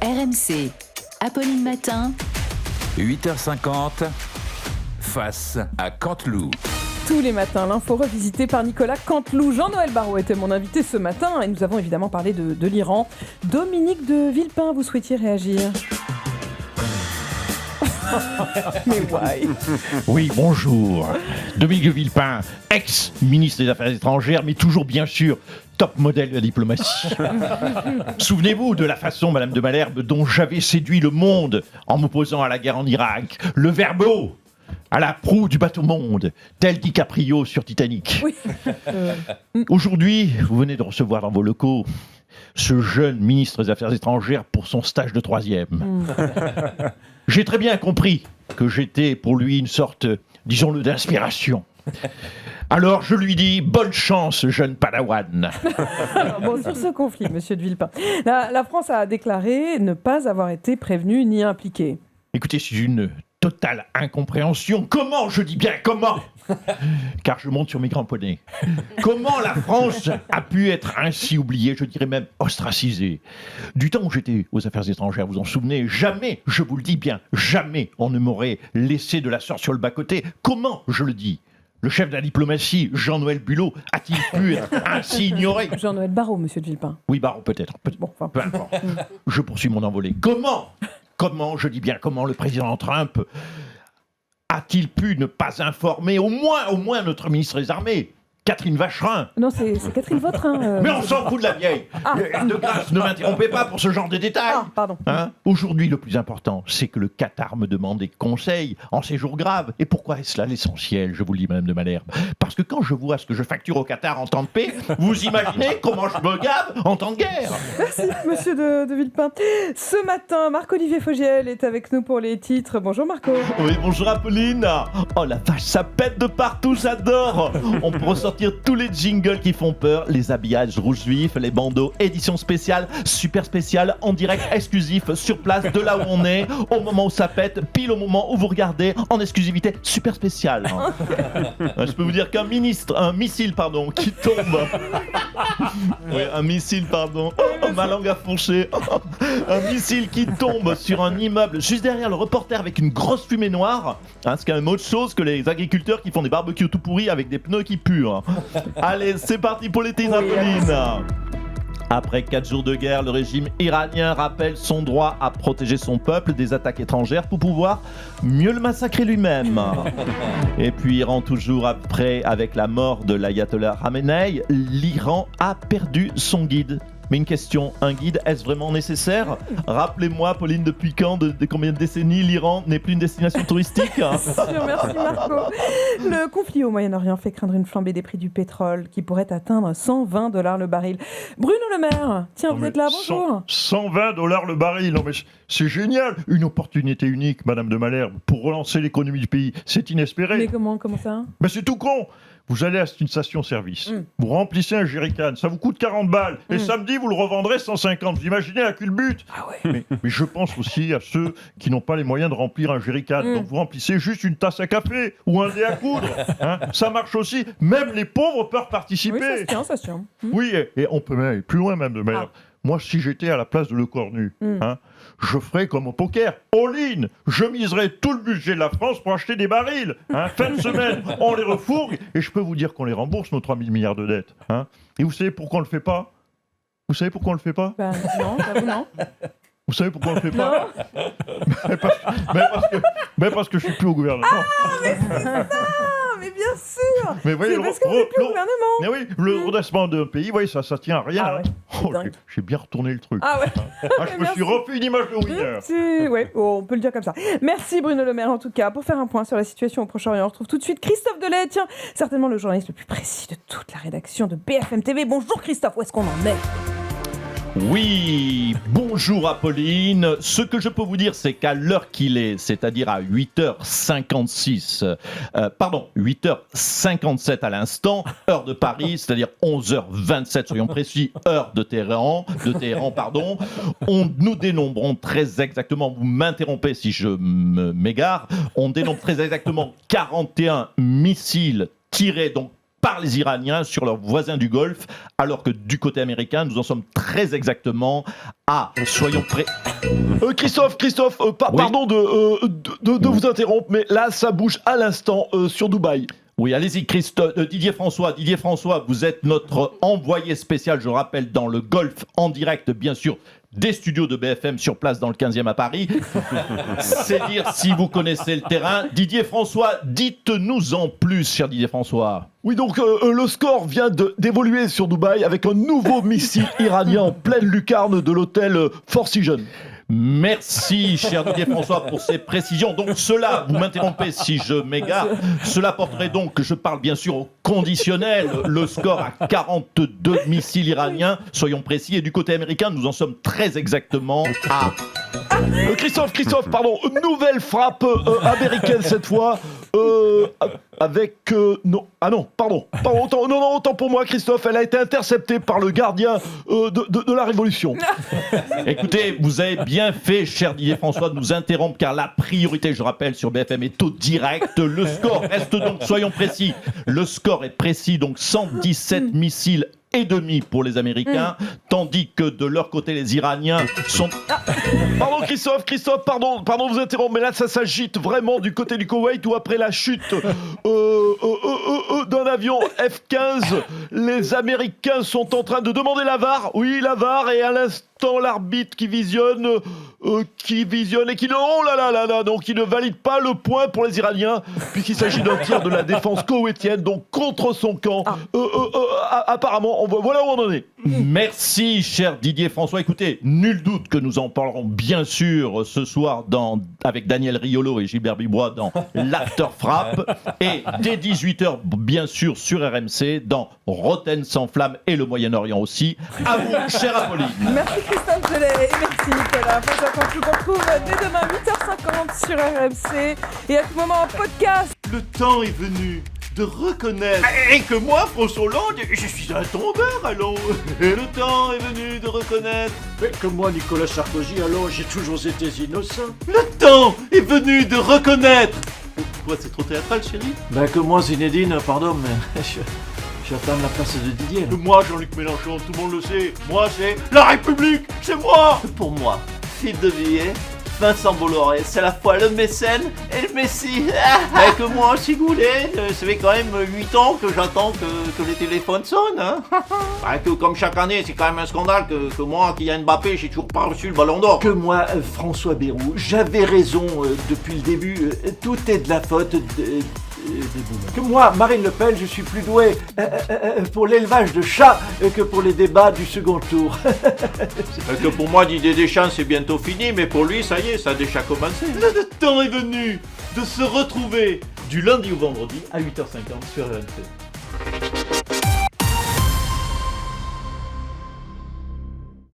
RMC, Apolline Matin, 8h50, face à Canteloup. Tous les matins, l'info revisitée par Nicolas Canteloup. Jean-Noël Barrot était mon invité ce matin et nous avons évidemment parlé de l'Iran. Dominique de Villepin, vous souhaitiez réagir? Mais why? Oui, bonjour. Dominique de Villepin, ex-ministre des Affaires étrangères, mais toujours bien sûr top modèle de la diplomatie. Souvenez-vous de la façon, Madame de Malherbe, dont j'avais séduit le monde en m'opposant à la guerre en Irak. Le verbeau à la proue du bateau monde, tel DiCaprio sur Titanic. Oui. Aujourd'hui, vous venez de recevoir dans vos locaux ce jeune ministre des Affaires étrangères pour son stage de 3e. J'ai très bien compris que j'étais pour lui une sorte, disons-le, d'inspiration. Alors je lui dis, bonne chance, jeune padawan. Alors, bon, sur ce conflit, monsieur de Villepin, la France a déclaré ne pas avoir été prévenue ni impliquée. Écoutez, c'est une totale incompréhension. Comment, je dis bien comment, car je monte sur mes grands poneys. Comment la France a pu être ainsi oubliée, je dirais même ostracisée? Du temps où j'étais aux affaires étrangères, vous en souvenez, jamais, je vous le dis bien, jamais on ne m'aurait laissé de la sorte sur le bas-côté. Comment, je le dis? Le chef de la diplomatie, Jean-Noël Bulot, a-t-il pu être ainsi ignoré? Jean-Noël Barrot, monsieur de Villepin. Oui, Barrot, peut-être. Bon, enfin, Peu importe. Je poursuis mon envolée. Comment, je dis bien comment, le président Trump a-t-il pu ne pas informer au moins notre ministre des Armées, Catherine Vacherin? Non, c'est Catherine Vautrin. Mais on s'en fout de la vieille. De grâce, ne m'interrompez pas pour ce genre de détails. Ah, pardon. Aujourd'hui, le plus important, c'est que le Qatar me demande des conseils en ces jours graves. Et pourquoi est-ce là l'essentiel, je vous le dis, Madame de Malherbe? Parce que quand je vois ce que je facture au Qatar en temps de paix, vous imaginez comment je me gave en temps de guerre. Merci, monsieur de Villepin. Ce matin, Marc-Olivier Fogiel est avec nous pour les titres. Bonjour Marco. Oui, bonjour Apolline. Oh la vache, ça pète de partout, j'adore. On peut ressortir tous les jingles qui font peur, les habillages rouges vifs, les bandeaux, édition spéciale, super spéciale, en direct exclusif, sur place, de là où on est, au moment où ça pète, pile au moment où vous regardez, en exclusivité, super spéciale. Je peux vous dire qu'un missile, qui tombe. Oui, un missile, pardon. Oh, ma langue a fourché. Un missile qui tombe sur un immeuble juste derrière le reporter avec une grosse fumée noire. C'est quand même autre chose que les agriculteurs qui font des barbecues tout pourris avec des pneus qui puent. Allez, c'est parti pour l'été, Apolline. Après 4 jours de guerre, le régime iranien rappelle son droit à protéger son peuple des attaques étrangères pour pouvoir mieux le massacrer lui-même. Et puis Iran, toujours après, avec la mort de l'ayatollah Khamenei, l'Iran a perdu son guide. Mais une question, un guide, est-ce vraiment nécessaire? Rappelez-moi, Pauline, depuis quand, de combien de décennies l'Iran n'est plus une destination touristique? Merci Marco. Le conflit au Moyen-Orient fait craindre une flambée des prix du pétrole qui pourrait atteindre $120 le baril. Bruno Le Maire, tiens, vous êtes là, bonjour. $120 le baril, non mais c'est génial. Une opportunité unique, Madame de Malherbe, pour relancer l'économie du pays. C'est inespéré. Mais comment ça? Mais c'est tout con. Vous allez à une station-service, vous remplissez un jerrycan, ça vous coûte 40 balles, et samedi vous le revendrez 150. Vous imaginez à quel but? Ah ouais. Mais je pense aussi à ceux qui n'ont pas les moyens de remplir un jerrycan. Donc vous remplissez juste une tasse à café ou un dé à coudre. Ça marche aussi. Même les pauvres peuvent participer. Oui, ça se tient. Oui, et on peut même aller plus loin, même de mer. Moi, si j'étais à la place de Lecornu, je ferais comme au poker. All-in, je miserais tout le budget de la France pour acheter des barils. Fin de semaine, on les refourgue et je peux vous dire qu'on les rembourse, nos 3 000 milliards de dettes. Et vous savez pourquoi on le fait pas? Vous savez pourquoi on le fait pas? Non, j'avoue, non. Vous savez pourquoi on le fait pas? parce que je suis plus au gouvernement. Mais bien sûr. Mais voyez, c'est parce que vous n'êtes plus au gouvernement. Mais oui, le redressement d'un pays, voyez, ça tient à rien. Ah ouais, J'ai bien retourné le truc. Ah ouais. Je me suis refait une image de winner. Ouais, on peut le dire comme ça. Merci Bruno Le Maire en tout cas. Pour faire un point sur la situation au Proche-Orient, on retrouve tout de suite Christophe Delay, tiens, certainement le journaliste le plus précis de toute la rédaction de BFM TV. Bonjour Christophe, où est-ce qu'on en est? Oui, bonjour Apolline. Ce que je peux vous dire, c'est qu'à l'heure qu'il est, c'est-à-dire à 8h56, 8h57 à l'instant, heure de Paris, c'est-à-dire 11h27, soyons précis, heure de Téhéran, nous dénombrons très exactement, vous m'interrompez si je m'égare, on dénombre très exactement 41 missiles tirés donc par les Iraniens sur leurs voisins du Golfe, alors que du côté américain, nous en sommes très exactement à, soyons prêts. Christophe, Oui. pardon de vous interrompre, mais là, ça bouge à l'instant sur Dubaï. Oui, allez-y, Didier François, vous êtes notre envoyé spécial, je rappelle, dans le Golfe, en direct, bien sûr, des studios de BFM sur place dans le 15e à Paris. C'est dire si vous connaissez le terrain. Didier François, dites-nous en plus, cher Didier François. Oui, donc le score vient d'évoluer sur Dubaï avec un nouveau missile iranien en pleine lucarne de l'hôtel Four Seasons. Merci, cher Didier François, pour ces précisions. Donc cela, vous m'interrompez si je m'égare, cela porterait donc, que je parle bien sûr au conditionnel, le score à 42 missiles iraniens, soyons précis, et du côté américain, nous en sommes très exactement à... Christophe, pardon, nouvelle frappe américaine cette fois, avec... autant pour moi, Christophe, elle a été interceptée par le gardien de la Révolution. Écoutez, vous avez bien fait, cher Didier François, de nous interrompre, car la priorité, je rappelle, sur BFM est au direct. Le score reste donc, soyons précis, le score est précis, donc 117 missiles et demi pour les Américains, tandis que de leur côté, les Iraniens sont... Pardon Christophe, pardon de vous interrompre, mais là ça s'agite vraiment du côté du Koweït où après la chute d'un avion F-15, les Américains sont en train de demander la VAR. Oui, la VAR, et à l'instant l'arbitre qui visionne et qui donc il ne valide pas le point pour les Iraniens puisqu'il s'agit d'un tir de la défense koweïtienne, donc contre son camp. Apparemment, voilà où on en est. Merci, cher Didier François. Écoutez, nul doute que nous en parlerons bien sûr ce soir avec Daniel Riolo et Gilbert Bibois dans l'After Frappe, et dès 18h bien sûr sur RMC dans Rotten sans flamme et le Moyen-Orient aussi. À vous, chère Apolline. Merci Christophe Delay et merci Nicolas. François Cantelou qu'on retrouve dès demain 8h50 sur RMC et à tout moment en podcast. Le temps est venu de reconnaître. Et que moi, François Hollande, je suis un tombeur, allons. Et le temps est venu de reconnaître. Mais que moi, Nicolas Sarkozy, alors j'ai toujours été innocent. Le temps est venu de reconnaître. Quoi, c'est trop théâtral, chérie? Ben que moi, Zinedine, pardon, mais j'attends la place de Didier. Là. Moi, Jean-Luc Mélenchon, tout le monde le sait. Moi, c'est la République, c'est moi. Pour moi, Philippe de Villiers, Vincent Bolloré, c'est à la fois le mécène et le messie. Et que moi aussi, Goulet, ça fait quand même 8 ans que j'attends que les téléphones sonnent. Hein. Que comme chaque année, c'est quand même un scandale que moi, qui a Mbappé, j'ai toujours pas reçu le ballon d'or. Que moi, François Bayrou, j'avais raison depuis le début. Tout est de la faute des boomers. Que moi, Marine Le Pen, je suis plus doué pour l'élevage de chats que pour les débats du second tour. Que pour moi, Didier Deschamps, c'est bientôt fini, mais pour lui, ça y est, ça a déjà commencé. Le temps est venu de se retrouver du lundi au vendredi à 8h50 sur RMC.